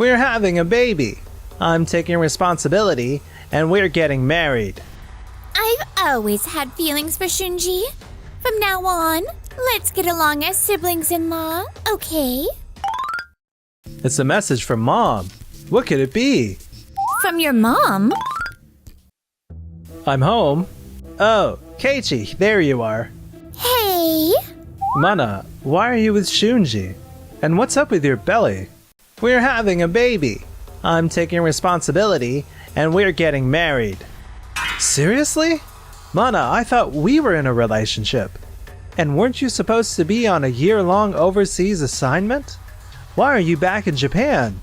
We're having a baby. I'm taking responsibility, and we're getting married. I've always had feelings for Shunji. From now on, let's get along as siblings-in-law, okay? It's a message from Mom. What could it be? From your mom? I'm home. Oh, Keiichi, there you are. Hey! Mana, why are you with Shunji? And what's up with your belly? We're having a baby. I'm taking responsibility, and we're getting married. Seriously? Mana, I thought we were in a relationship. And weren't you supposed to be on a year-long overseas assignment? Why are you back in Japan?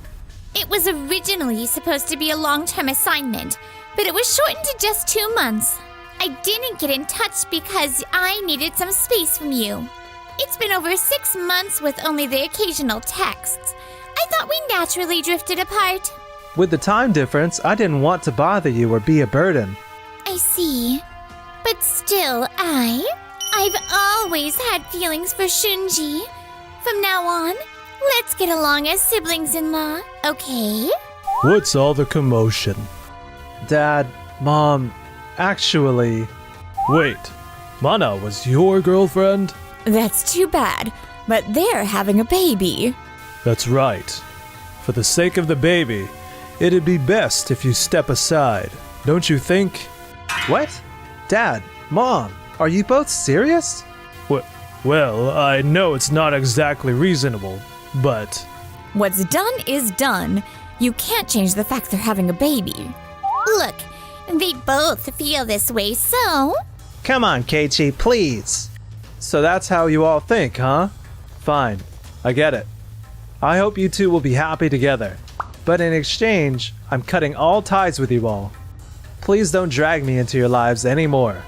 It was originally supposed to be a long-term assignment, but it was shortened to just 2 months. I didn't get in touch because I needed some space from you. It's been over 6 months with only the occasional texts. I thought we naturally drifted apart. With the time difference, I didn't want to bother you or be a burden. I see. But still, I've always had feelings for Shunji. From now on, let's get along as siblings-in-law, okay? What's all the commotion? Dad, Mom, actually... Wait, Mana was your girlfriend? That's too bad, but they're having a baby. That's right. For the sake of the baby, it'd be best if you step aside, don't you think? What? Dad, Mom, are you both serious? Well, I know it's not exactly reasonable, but... What's done is done. You can't change the fact they're having a baby. Look, they both feel this way, so... Come on, Keiichi, please. So that's how you all think, huh? Fine, I get it. I hope you two will be happy together. But in exchange, I'm cutting all ties with you all. Please don't drag me into your lives anymore.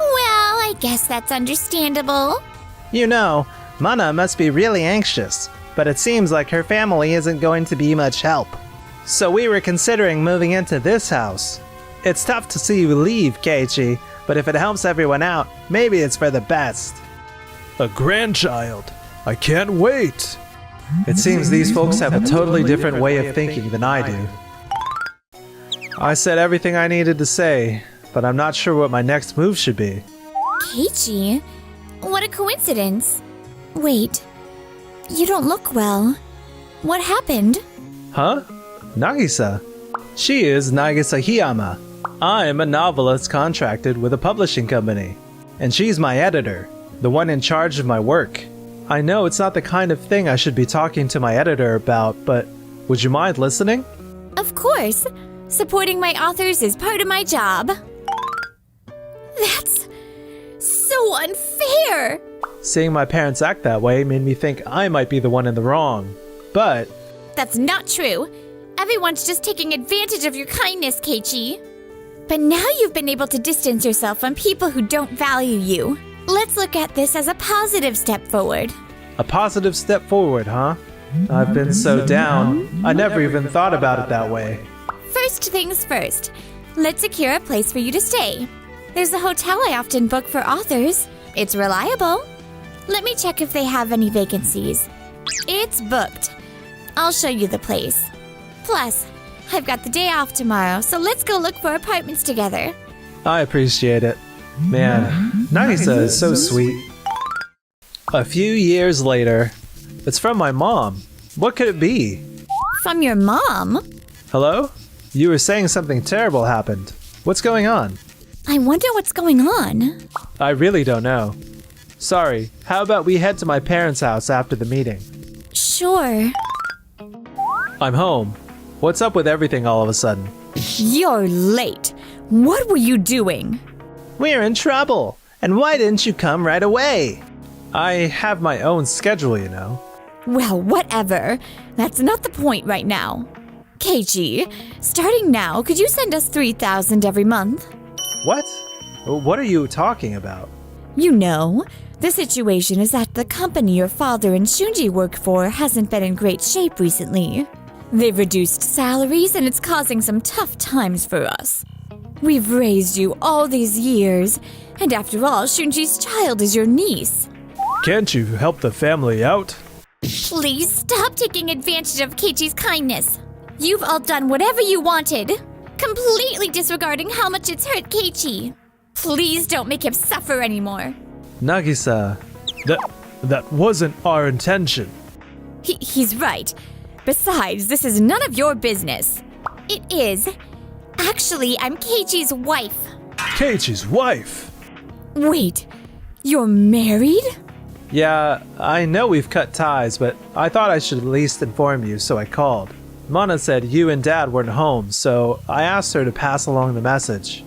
Well, I guess that's understandable. You know, Mana must be really anxious, but it seems like her family isn't going to be much help. So we were considering moving into this house. It's tough to see you leave, Keiichi, but if it helps everyone out, maybe it's for the best. A grandchild. I can't wait. It seems these folks have a totally different way of thinking than I do. I said everything I needed to say, but I'm not sure what my next move should be. Keiichi, what a coincidence. Wait, you don't look well. What happened? Huh? Nagisa. She is Nagisa Hiyama. I'm a novelist contracted with a publishing company, and she's my editor, the one in charge of my work. I know it's not the kind of thing I should be talking to my editor about, but would you mind listening? Of course. Supporting my authors is part of my job. That's so unfair. Seeing my parents act that way made me think I might be the one in the wrong. But... That's not true. Everyone's just taking advantage of your kindness, Keiichi. But now you've been able to distance yourself from people who don't value you. Let's look at this as a positive step forward. A positive step forward, huh? I've been so down, I never even thought about it that way. First things first, let's secure a place for you to stay. There's a hotel I often book for authors. It's reliable. Let me check if they have any vacancies. It's booked. I'll show you the place. Plus, I've got the day off tomorrow, so let's go look for apartments together. I appreciate it. Man, Nagisa is so sweet. A few years later. It's from my mom. What could it be? From your mom? Hello? You were saying something terrible happened. What's going on? I wonder what's going on. I really don't know. Sorry, how about we head to my parents' house after the meeting? Sure. I'm home. What's up with everything all of a sudden? You're late. What were you doing? We're in trouble. And why didn't you come right away? I have my own schedule, you know. Well, whatever. That's not the point right now. Keiichi, starting now, could you send us 3,000 every month? What? What are you talking about? You know, the situation is that the company your father and Shunji work for hasn't been in great shape recently. They've reduced salaries and it's causing some tough times for us. We've raised you all these years, and after all, Shunji's child is your niece. Can't you help the family out? Please stop taking advantage of Keiichi's kindness. You've all done whatever you wanted, completely disregarding how much it's hurt Keiichi. Please don't make him suffer anymore. Nagisa, That wasn't our intention. He's right. Besides, this is none of your business. It is. Actually, I'm Keiichi's wife. Keiichi's wife? Wait, you're married? yeah, I know we've cut ties, but I thought I should at least inform you, so I called. Mana said you and Dad weren't home, so I asked her to pass along the message.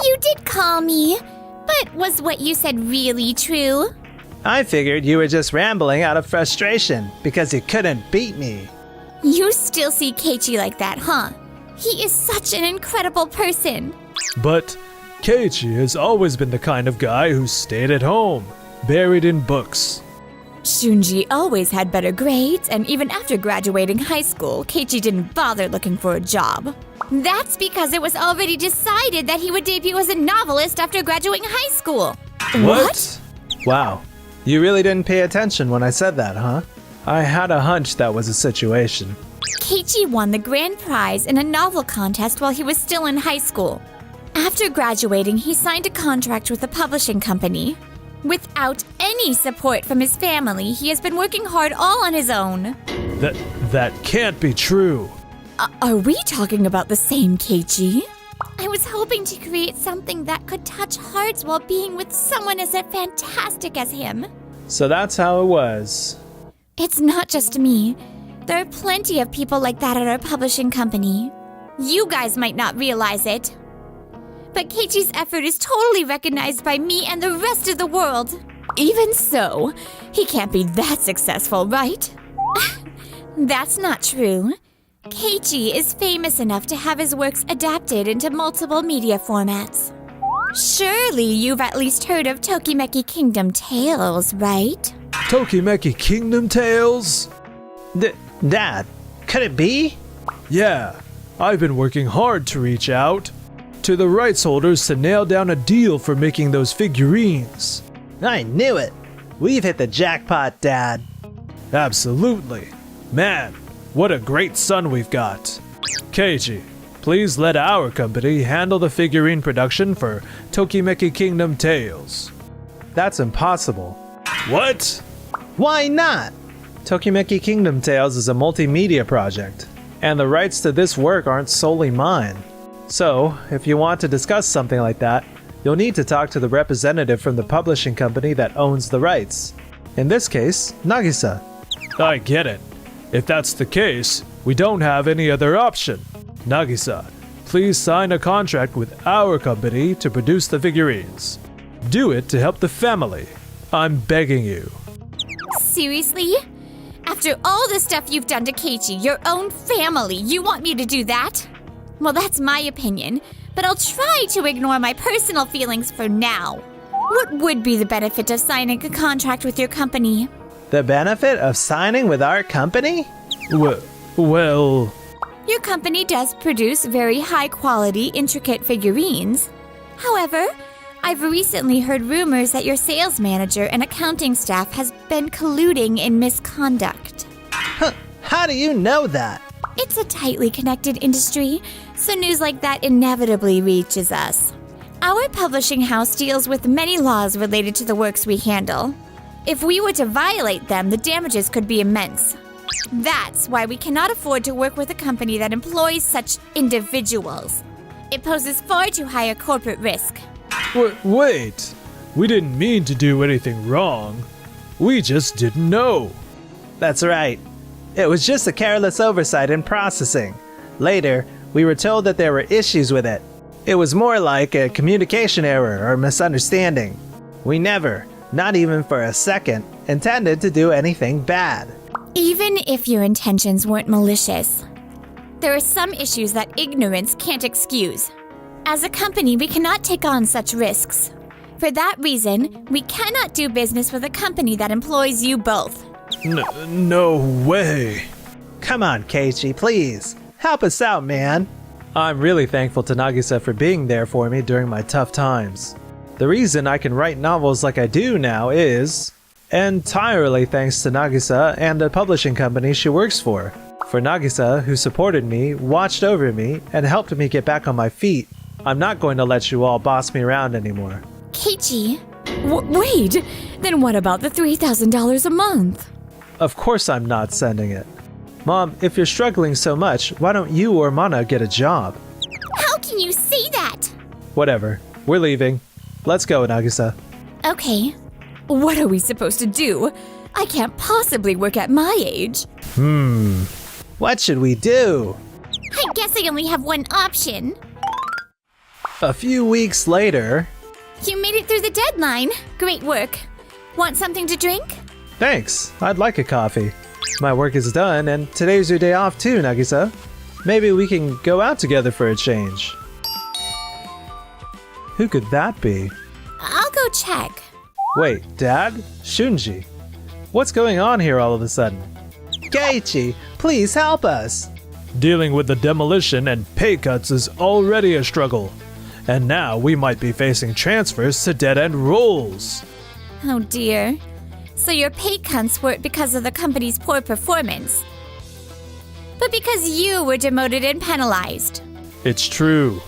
You did call me, but was what you said really true? I figured you were just rambling out of frustration because you couldn't beat me. You still see Keiichi like that, huh? He is such an incredible person. But Keiichi has always been the kind of guy who stayed at home, buried in books. Shunji always had better grades, and even after graduating high school, Keiichi didn't bother looking for a job. That's because it was already decided that he would debut as a novelist after graduating high school. What? Wow, you really didn't pay attention when I said that, huh? I had a hunch that was the situation. Keiichi won the grand prize in a novel contest while he was still in high school. After graduating, he signed a contract with a publishing company. Without any support from his family, he has been working hard all on his own. That can't be true. Are we talking about the same Keiichi? I was hoping to create something that could touch hearts while being with someone as fantastic as him. So that's how it was. It's not just me. There are plenty of people like that at our publishing company. You guys might not realize it, but Keiichi's effort is totally recognized by me and the rest of the world. Even so, he can't be that successful, right? That's not true. Keiichi is famous enough to have his works adapted into multiple media formats. Surely you've at least heard of Tokimeki Kingdom Tales, right? Tokimeki Kingdom Tales? Dad, could it be? Yeah, I've been working hard to reach out to the rights holders to nail down a deal for making those figurines. I knew it. We've hit the jackpot, Dad. Absolutely. Man, what a great son we've got. Keiichi, please let our company handle the figurine production for Tokimeki Kingdom Tales. That's impossible. What? Why not? Tokimeki Kingdom Tales is a multimedia project, and the rights to this work aren't solely mine. So, if you want to discuss something like that, you'll need to talk to the representative from the publishing company that owns the rights. In this case, Nagisa. I get it. If that's the case, we don't have any other option. Nagisa, please sign a contract with our company to produce the figurines. Do it to help the family. I'm begging you. Seriously? After all the stuff you've done to Keiichi, your own family, you want me to do that? Well, that's my opinion, but I'll try to ignore my personal feelings for now. What would be the benefit of signing a contract with your company? The benefit of signing with our company? Well, Your company does produce very high-quality, intricate figurines. However, I've recently heard rumors that your sales manager and accounting staff has been colluding in misconduct. How do you know that? It's a tightly connected industry, so news like that inevitably reaches us. Our publishing house deals with many laws related to the works we handle. If we were to violate them, the damages could be immense. That's why we cannot afford to work with a company that employs such individuals. It poses far too high a corporate risk. wait. We didn't mean to do anything wrong. We just didn't know. That's right. It was just a careless oversight in processing. Later, we were told that there were issues with it. It was more like a communication error or misunderstanding. We never, not even for a second, intended to do anything bad. Even if your intentions weren't malicious, there are some issues that ignorance can't excuse. As a company, we cannot take on such risks. For that reason, we cannot do business with a company that employs you both. No way. Come on, Keiichi, please. Help us out, man. I'm really thankful to Nagisa for being there for me during my tough times. The reason I can write novels like I do now is entirely thanks to Nagisa and the publishing company she works for For Nagisa, who supported me, watched over me, and helped me get back on my feet, I'm not going to let you all boss me around anymore. Keiichi, Wait, then what about the $3,000 a month? Of course I'm not sending it. Mom, if you're struggling so much, why don't you or Mana get a job? how can you say that? Whatever. We're leaving. Let's go, Nagisa. Okay. What are we supposed to do? I can't possibly work at my age. What should we do? I guess I only have one option. A few weeks later... You made it through the deadline. Great work. Want something to drink? Thanks. I'd like a coffee. My work is done, and today's your day off too, Nagisa. Maybe we can go out together for a change. Who could that be? I'll go check. Wait, Dad? Shunji? What's going on here all of a sudden? Keiichi, please help us! Dealing with the demolition and pay cuts is already a struggle. And now we might be facing transfers to dead-end roles. Oh dear. So your pay cuts weren't because of the company's poor performance, but because you were demoted and penalized. It's true.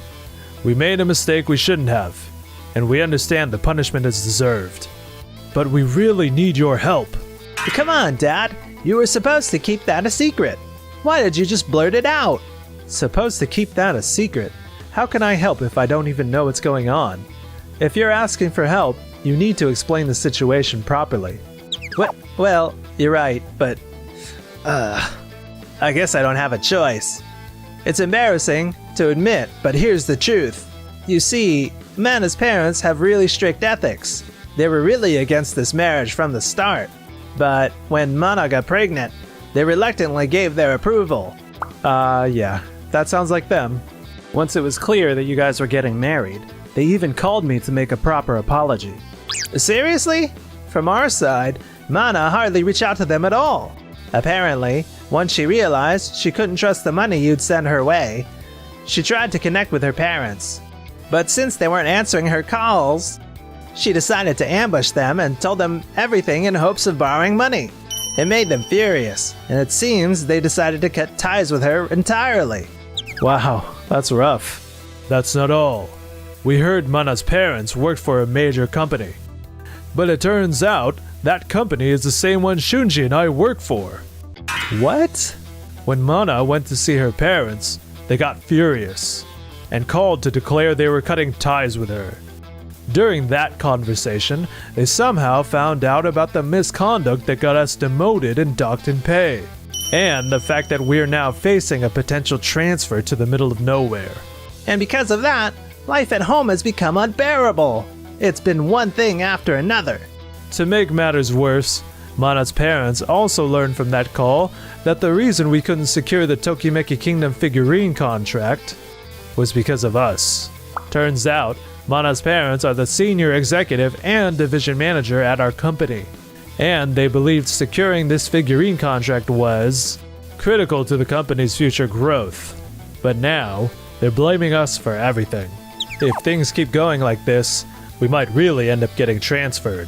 We made a mistake we shouldn't have, and we understand the punishment is deserved. But we really need your help. Come on, Dad. You were supposed to keep that a secret. Why did you just blurt it out? Supposed to keep that a secret? How can I help if I don't even know what's going on? If you're asking for help, you need to explain the situation properly. Well, you're right, but... I guess I don't have a choice. It's embarrassing to admit, but here's the truth. You see, Mana's parents have really strict ethics. They were really against this marriage from the start. But when Mana got pregnant, they reluctantly gave their approval. Yeah, that sounds like them. Once it was clear that you guys were getting married, they even called me to make a proper apology. Seriously? From our side, Mana hardly reached out to them at all. Apparently, once she realized she couldn't trust the money you'd send her way, she tried to connect with her parents. But since they weren't answering her calls, she decided to ambush them and told them everything in hopes of borrowing money. It made them furious, and it seems they decided to cut ties with her entirely. Wow, that's rough. That's not all. We heard Mana's parents worked for a major company. But it turns out that company is the same one Shunji and I work for. What? When Mana went to see her parents, they got furious and called to declare they were cutting ties with her. During that conversation, they somehow found out about the misconduct that got us demoted and docked in pay, and the fact that we're now facing a potential transfer to the middle of nowhere. And because of that, life at home has become unbearable. It's been one thing after another. To make matters worse, Mana's parents also learned from that call that the reason we couldn't secure the Tokimeki Kingdom figurine contract was because of us. Turns out, Mana's parents are the senior executive and division manager at our company, and they believed securing this figurine contract was critical to the company's future growth. But now, they're blaming us for everything. If things keep going like this, we might really end up getting transferred.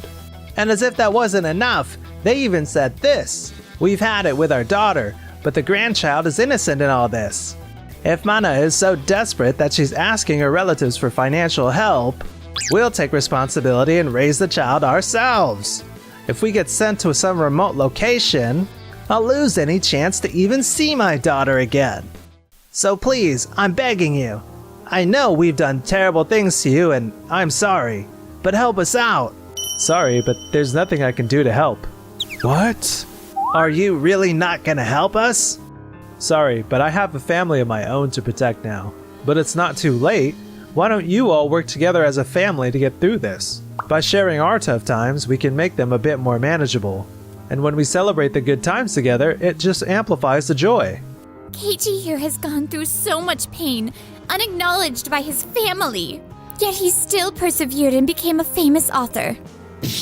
And as if that wasn't enough, they even said this. We've had it with our daughter, but the grandchild is innocent in all this. If Mana is so desperate that she's asking her relatives for financial help, we'll take responsibility and raise the child ourselves. If we get sent to some remote location, I'll lose any chance to even see my daughter again. So please, I'm begging you. I know we've done terrible things to you and I'm sorry, but help us out. Sorry, but there's nothing I can do to help. What? Are you really not gonna help us? Sorry, but I have a family of my own to protect now. But it's not too late. Why don't you all work together as a family to get through this? By sharing our tough times, we can make them a bit more manageable. And when we celebrate the good times together, it just amplifies the joy. Keiichi here has gone through so much pain, unacknowledged by his family. Yet he still persevered and became a famous author.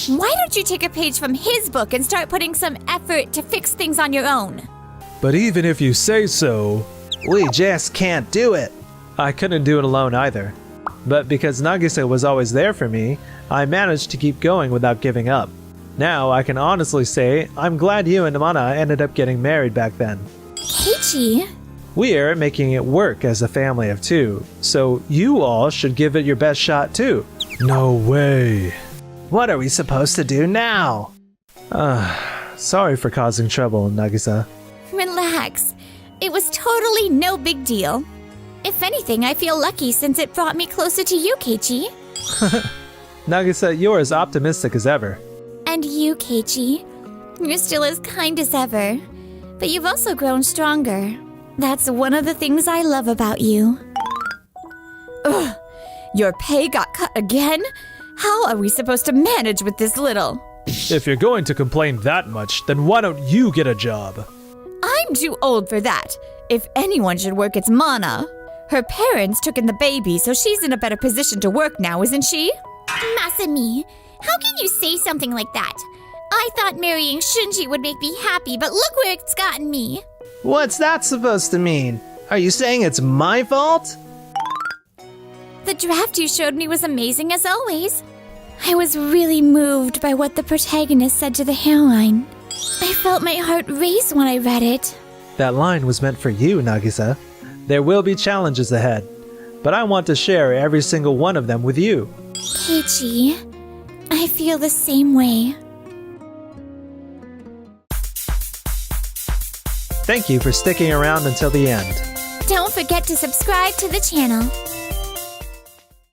Why don't you take a page from his book and start putting some effort to fix things on your own? But even if you say so, We just can't do it. I couldn't do it alone either. But because Nagisa was always there for me, I managed to keep going without giving up. Now I can honestly say I'm glad you and Mana ended up getting married back then. Keiichi, We're making it work as a family of two, so you all should give it your best shot too. No way. What are we supposed to do now? Sorry for causing trouble, Nagisa. relax. It was totally no big deal. If anything, I feel lucky since it brought me closer to you, Keiichi. Nagisa, you're as optimistic as ever. And you, Keiichi. You're still as kind as ever. But you've also grown stronger. That's one of the things I love about you. Ugh, your pay got cut again? How are we supposed to manage with this little? If you're going to complain that much, then why don't you get a job? I'm too old for that. If anyone should work, it's Mana. Her parents took in the baby, so she's in a better position to work now, isn't she? Masami, how can you say something like that? I thought marrying Shunji would make me happy, but look where it's gotten me. What's that supposed to mean? Are you saying it's my fault? The draft you showed me was amazing as always. I was really moved by what the protagonist said to the heroine. I felt my heart race when I read it. That line was meant for you, Nagisa. There will be challenges ahead, but I want to share every single one of them with you. Keiichi, I feel the same way. Thank you for sticking around until the end. Don't forget to subscribe to the channel.